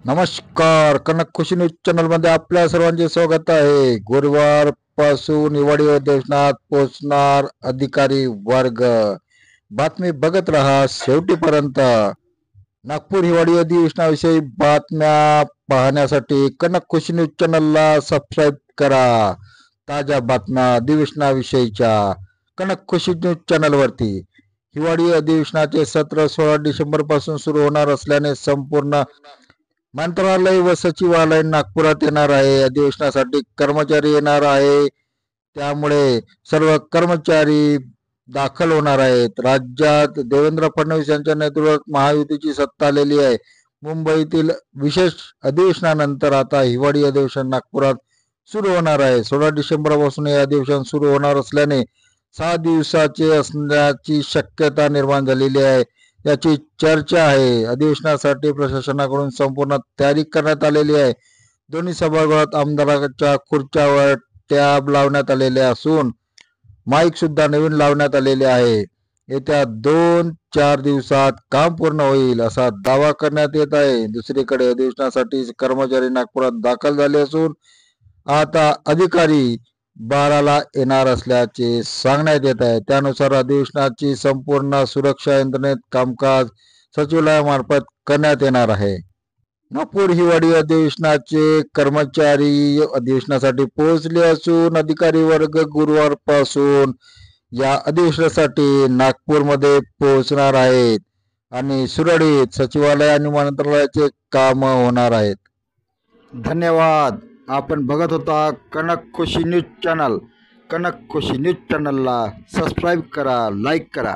नमस्कार. कनक खुशी news channel मध्ये आपल्या सर्वांचे स्वागत आहे. गुरुवार पासून हिवाळी अधिवेशनात पोहोचणार अधिकारी वर्ग. बातमी बघत रहा शेवटीपर्यंत. नागपूर हिवाळी अधिवेशनाविषयी बातम्या पाहण्यासाठी कनक खुशी न्यूज चॅनलला सबस्क्राईब करा. ताज्या बातम्या अधिवेशनाविषयीच्या कनक खुशी न्यूज चॅनलवरती. हिवाळी अधिवेशनाचे सत्र 16 डिसेंबर पासून सुरू होणार असल्याने संपूर्ण मंत्रालय व सचिवालय नागपुरात येणार आहे. अधिवेशनासाठी कर्मचारी येणार आहे, त्यामुळे सर्व कर्मचारी दाखल होणार आहेत. राज्यात देवेंद्र फडणवीस यांच्या नेतृत्वात महायुतीची सत्ता आलेली आहे. मुंबईतील विशेष अधिवेशनानंतर आता हिवाळी अधिवेशन नागपुरात सुरू होणार आहे. 16 डिसेंबरपासून हे अधिवेशन सुरू होणार असल्याने 6 दिवसाचे असण्याची शक्यता निर्माण झालेली आहे. याची चर्चा आहे. अधिवेशनासाठी प्रशासनाकडून संपूर्ण तयारी करण्यात आलेली आहे. दोन्ही सभागृहात आमदारांच्या खुर्च्यावर टॅब लावण्यात आलेले असून माईक सुद्धा नवीन लावण्यात आलेले आहे. येत्या 2-4 दिवसात काम पूर्ण होईल असा दावा करण्यात येत आहे. दुसरीकडे अधिवेशनासाठी कर्मचारी नागपुरात दाखल झाले असून आता अधिकारी 12ला येणार असल्याचे सांगण्यात येत आहे. त्यानुसार अधिवेशनाची संपूर्ण सुरक्षा यंत्रणेत कामकाज सचिवालयामार्फत करण्यात येणार आहे. नागपूर हिवाळी अधिवेशनाचे कर्मचारी अधिवेशनासाठी पोहोचले असून अधिकारी वर्ग गुरुवारपासून या अधिवेशनासाठी नागपूरमध्ये पोहोचणार आहेत आणि सुरळीत सचिवालय आणि मंत्रालयाचे काम होणार आहेत. धन्यवाद. आपण बघत होता कनक खुशी न्यूज चॅनल. कनक खुशी न्यूज चॅनलला सबस्क्राईब करा, लाईक करा.